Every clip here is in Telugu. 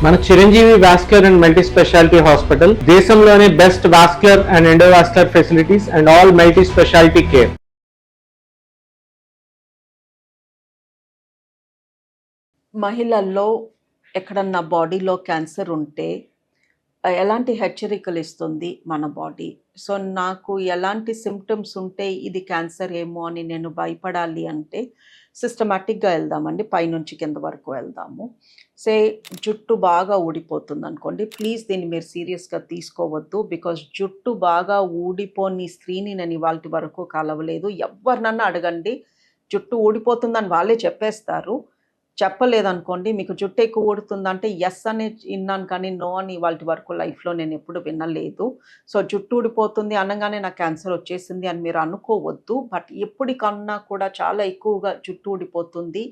మన Chiranjeevi vascular and multi speciality hospital దేశంలోనే best vascular and endovascular facilities and all multi speciality care. మహిళల్లో ఎక్కడన్నా బాడీలో క్యాన్సర్ ఉంటే ఎలాంటి హెచ్చరికలు ఇస్తుంది మన బాడీ? సో నాకు ఎలాంటి సిమ్టమ్స్ ఉంటే ఇది క్యాన్సర్ ఏమో అని నేను భయపడాలి అంటే సిస్టమాటిక్గా వెళ్దామండి, పైనుంచి కింద వరకు వెళ్దాము. సే జుట్టు బాగా ఊడిపోతుంది అనుకోండి, ప్లీజ్ దీన్ని మీరు సీరియస్గా తీసుకోవద్దు. బికాజ్ జుట్టు బాగా ఊడిపోని స్త్రీని నేను ఇవాళ వరకు కలవలేదు. ఎవరినన్నా అడగండి, జుట్టు ఊడిపోతుందని వాళ్ళే చెప్పేస్తారు. చెప్పలేదనుకోండి, మీకు జుట్టు ఎక్కువ ఊడుతుందంటే ఎస్ అని విన్నాను కానీ నో అని ఇవాళ వరకు లైఫ్లో నేను ఎప్పుడు వినలేదు. సో జుట్టు ఊడిపోతుంది అనగానే నాకు క్యాన్సర్ వచ్చేసింది అని మీరు అనుకోవద్దు. బట్ ఎప్పటికన్నా కూడా చాలా ఎక్కువగా జుట్టు ఊడిపోతుంది.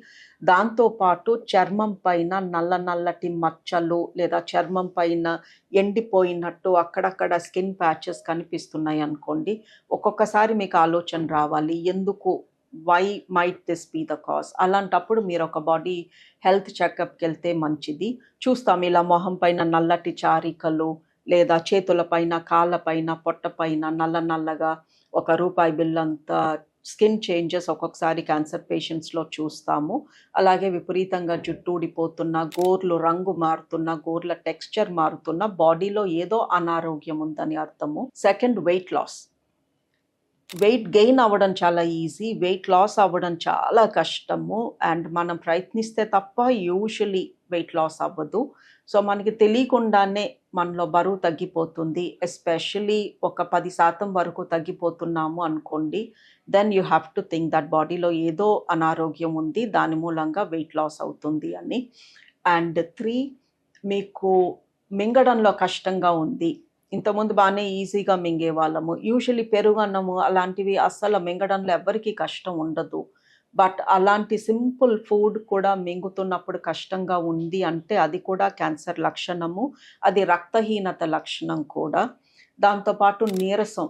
దాంతోపాటు చర్మం పైన నల్లటి మచ్చలు లేదా చర్మం పైన ఎండిపోయినట్టు అక్కడక్కడ స్కిన్ ప్యాచెస్ కనిపిస్తున్నాయి అనుకోండి, ఒక్కొక్కసారి మీకు ఆలోచన రావాలి, ఎందుకు, why might this be the cause? అలాంటప్పుడు మీరు ఒక బాడీ హెల్త్ చెకప్కి వెళ్తే మంచిది. చూస్తాం ఇలా మొహం పైన నల్లటి చారికలు లేదా చేతుల పైన, కాళ్ళ పైన, పొట్ట పైన నల్లగా ఒక రూపాయి బిల్లంతా స్కిన్ చేంజెస్ ఒక్కొక్కసారి క్యాన్సర్ పేషెంట్స్లో చూస్తాము. అలాగే విపరీతంగా జుట్టు ఊడిపోతున్న, గోర్లు రంగు మారుతున్న, గోర్ల టెక్స్చర్ మారుతున్న, బాడీలో ఏదో అనారోగ్యం ఉందని అర్థము. Second, weight loss. Weight gain అవ్వడం చాలా ఈజీ, వెయిట్ లాస్ అవ్వడం చాలా కష్టము. అండ్ మనం ప్రయత్నిస్తే తప్ప యూజువలీ వెయిట్ లాస్ అవ్వదు. సో మనకి తెలియకుండానే మనలో బరువు తగ్గిపోతుంది. ఎస్పెషలీ ఒక 10% వరకు తగ్గిపోతున్నాము అనుకోండి, then you have to think that బాడీలో ఏదో అనారోగ్యం ఉంది, దాని మూలంగా వెయిట్ లాస్ అవుతుంది అని. అండ్ 3, మీకు మింగడంలో కష్టంగా ఉంది. ఇంతకుముందు బాగానే ఈజీగా మింగేవాళ్ళము. యూజువలీ పెరుగన్నము అలాంటివి అస్సలు మింగడంలో ఎవ్వరికీ కష్టం ఉండదు. బట్ అలాంటి సింపుల్ ఫుడ్ కూడా మింగుతున్నప్పుడు కష్టంగా ఉంది అంటే అది కూడా క్యాన్సర్ లక్షణము. అది రక్తహీనత లక్షణం కూడా. దాంతోపాటు నీరసం,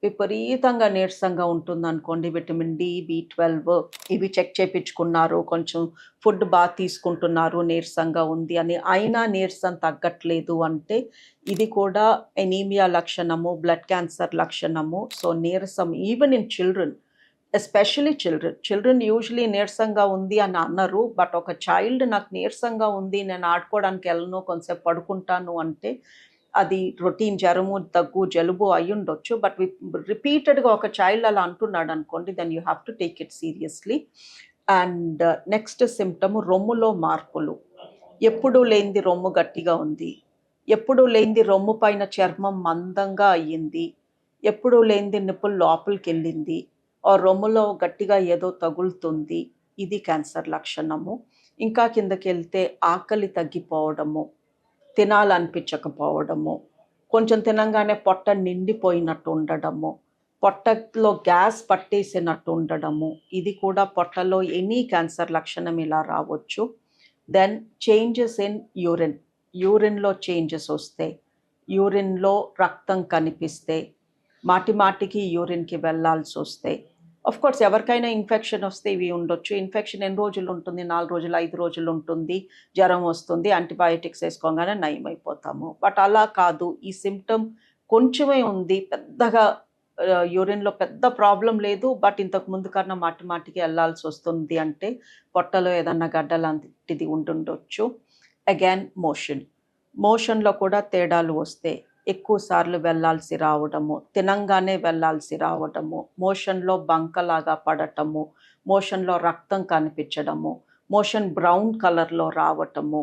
విపరీతంగా నీరసంగా ఉంటుందనుకోండి, విటమిన్ డి, B12 ఇవి చెక్ చేయించుకున్నారు, కొంచెం ఫుడ్ బాగా తీసుకుంటున్నారు, నీరసంగా ఉంది అని, అయినా నీరసం తగ్గట్లేదు అంటే ఇది కూడా ఎనీమియా లక్షణము, బ్లడ్ క్యాన్సర్ లక్షణము. సో నీరసం even in children, especially children usually నీరసంగా ఉంది అని అన్నారు. బట్ ఒక చైల్డ్ నాకు నీరసంగా ఉంది, నేను ఆడుకోవడానికి వెళ్ళను, కొంచెంసేపు పడుకుంటాను అంటే అది రొటీన్ జ్వరము, దగ్గు, జలుబు అయి ఉండొచ్చు. బట్ రిపీటెడ్గా ఒక చైల్డ్ అలా అంటున్నాడు అనుకోండి, then you have to take it seriously. And next symptom, రొమ్ములో మార్పులు. ఎప్పుడూ లేనిది రొమ్ము గట్టిగా ఉంది, ఎప్పుడూ లేనిది రొమ్ము పైన చర్మం మందంగా అయ్యింది, ఎప్పుడూ లేనిది నిప్పులు లోపలికి వెళ్ళింది, ఆ రొమ్ములో గట్టిగా ఏదో తగులుతుంది, ఇది క్యాన్సర్ లక్షణము. ఇంకా కిందకి వెళ్తే ఆకలి తగ్గిపోవడము, తినాలనిపించకపోవడము, కొంచెం తినంగానే పొట్ట నిండిపోయినట్టు ఉండడము, పొట్టలో గ్యాస్ పట్టేసినట్టు ఉండడము, ఇది కూడా పొట్టలో ఎనీ క్యాన్సర్ లక్షణం ఇలా రావచ్చు. దెన్ చేంజెస్ ఇన్ యూరిన్లో చేంజెస్ వస్తే, యూరిన్లో రక్తం కనిపిస్తే, మాటికి యూరిన్కి వెళ్ళాల్సి వస్తే, ఆఫ్ కోర్స్ ఎవరికైనా ఇన్ఫెక్షన్ వస్తే ఇవి ఉండొచ్చు. ఇన్ఫెక్షన్ ఎన్ని రోజులు ఉంటుంది? 4 రోజులు, 5 రోజులు ఉంటుంది. జ్వరం వస్తుంది, యాంటీబయాటిక్స్ వేసుకోగానే నయం అయిపోతాము. బట్ అలా కాదు, ఈ సిమ్టమ్ కొంచెమే ఉంది, పెద్దగా యూరిన్లో పెద్ద ప్రాబ్లం లేదు, బట్ ఇంతకు ముందు కన్నా మాటికి వెళ్ళాల్సి వస్తుంది అంటే పొట్టలో ఏదన్నా గడ్డ లాంటిది ఉండుండొచ్చు. అగైన్ మోషన్లో కూడా తేడాలు వస్తే, ఎక్కువ సార్లు వెళ్ళాల్సి రావడము, తినంగానే వెళ్ళాల్సి రావడము, మోషన్లో బంకలాగా పడటము, మోషన్లో రక్తం కనిపించడము, మోషన్ బ్రౌన్ కలర్లో రావటము,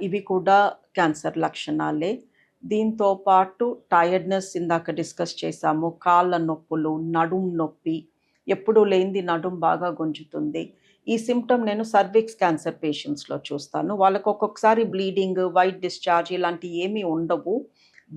ఇవి కూడా క్యాన్సర్ లక్షణాలే. దీంతో పాటు టైర్డ్నెస్ ఇందాక డిస్కస్ చేశాము, కాళ్ళ నొప్పులు, నడుం నొప్పి, ఎప్పుడూ లేనిది నడుం బాగా గుంజుతుంది. ఈ సిమ్టమ్ నేను సర్విక్స్ క్యాన్సర్ పేషెంట్స్లో చూస్తాను. వాళ్ళకు ఒక్కొక్కసారి బ్లీడింగ్, వైట్ డిశ్చార్జ్ ఇలాంటివి ఏమీ ఉండవు,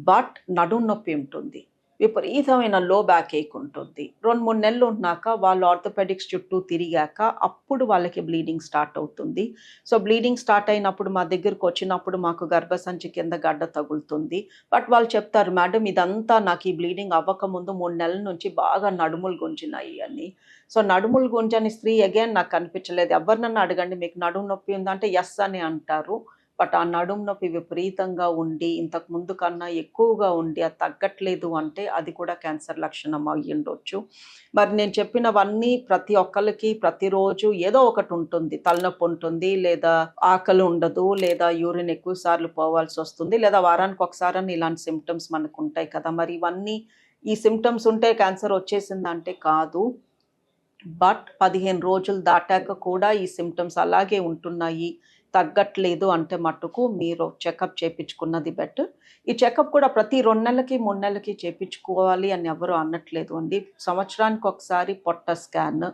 బట్ నడుం నొప్పి ఉంటుంది, విపరీతమైన లో బ్యాక్ ఏక్ ఉంటుంది. 2-3 నెలలు ఉన్నాక వాళ్ళు ఆర్థోపెడిక్స్ చుట్టూ తిరిగాక అప్పుడు వాళ్ళకి బ్లీడింగ్ స్టార్ట్ అవుతుంది. సో బ్లీడింగ్ స్టార్ట్ అయినప్పుడు మా దగ్గరకు వచ్చినప్పుడు మాకు గర్భసంచి కింద గడ్డ తగులుతుంది. బట్ వాళ్ళు చెప్తారు, మేడం ఇదంతా నాకు ఈ బ్లీడింగ్ అవ్వకముందు 3 నెలల నుంచి బాగా నడుములు గుంజినాయి అని. సో నడుములు గుంజని స్త్రీ అగైన్ నాకు కనిపించలేదు. ఎవరినన్నా అడగండి, మీకు నడుము నొప్పి ఉందంటే ఎస్ అని అంటారు. బట్ ఆ నడుము నొప్పి విపరీతంగా ఉండి ఇంతకు ముందు కన్నా ఎక్కువగా ఉండి అది తగ్గట్లేదు అంటే అది కూడా క్యాన్సర్ లక్షణం అయ్యి ఉండొచ్చు. మరి నేను చెప్పినవన్నీ ప్రతి ఒక్కరికి ప్రతిరోజు ఏదో ఒకటి ఉంటుంది. తలనొప్పి ఉంటుంది, లేదా ఆకలి ఉండదు, లేదా యూరిన్ ఎక్కువ సార్లు పోవాల్సి వస్తుంది, లేదా వారానికి ఒకసారి ఇలాంటి సిమ్టమ్స్ మనకు ఉంటాయి కదా. మరి ఇవన్నీ ఈ సిమ్టమ్స్ ఉంటే క్యాన్సర్ వచ్చేసిందంటే కాదు. బట్ 15 రోజులు దాటాక కూడా ఈ సిమ్టమ్స్ అలాగే ఉంటున్నాయి, తగ్గట్లేదు అంటే మట్టుకు మీరు చెకప్ చేయించుకున్నది బెటర్. ఈ చెకప్ కూడా ప్రతి 2 నెలలకి 3 నెలలకి చేయించుకోవాలి అని ఎవరు అనట్లేదు అండి. సంవత్సరానికి ఒకసారి పొట్ట స్కాన్,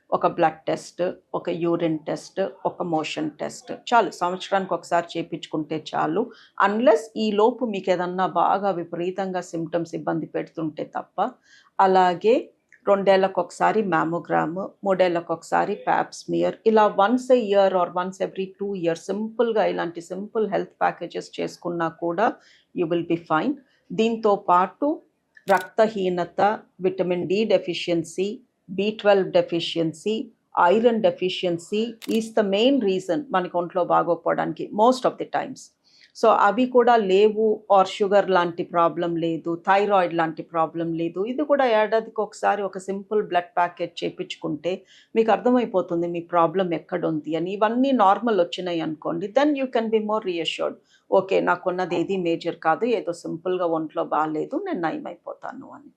ఒక బ్లడ్ టెస్ట్, ఒక యూరిన్ టెస్ట్, ఒక మోషన్ టెస్ట్ చాలు. సంవత్సరానికి ఒకసారి చేయించుకుంటే చాలు. అన్లెస్ ఈ లోపు మీకు ఏదన్నా బాగా విపరీతంగా సిమ్టమ్స్ ఇబ్బంది పెడుతుంటే తప్ప. అలాగే 2 ఏళ్లకు ఒకసారి మ్యామోగ్రామ్, 3 ఏళ్లకు ఒకసారి ప్యాప్ స్మియర్, ఇలా once a year are once every 2 years సింపుల్గా ఇలాంటి సింపుల్ హెల్త్ ప్యాకేజెస్ చేసుకున్నా కూడా యూ విల్ బి ఫైన్. దీంతో పాటు రక్తహీనత, vitamin D deficiency, B12 deficiency, iron deficiency is the main reason మనకి ఒంట్లో బాగోకపోవడానికి most of the times. So అవి కూడా లేవు, ఆర్ షుగర్ లాంటి ప్రాబ్లం లేదు, థైరాయిడ్ లాంటి ప్రాబ్లం లేదు. ఇది కూడా ఏడాదికి ఒకసారి ఒక సింపుల్ బ్లడ్ ప్యాకేజ్ చేయించుకుంటే మీకు అర్థమైపోతుంది మీ ప్రాబ్లం ఎక్కడుంది అని. ఇవన్నీ నార్మల్ వచ్చినాయి అనుకోండి, then you can be more reassured. Okay, నాకున్నది ఏది మేజర్ కాదు, ఏదో సింపుల్గా ఒంట్లో బాగాలేదు, నేను నయం అయిపోతాను అని.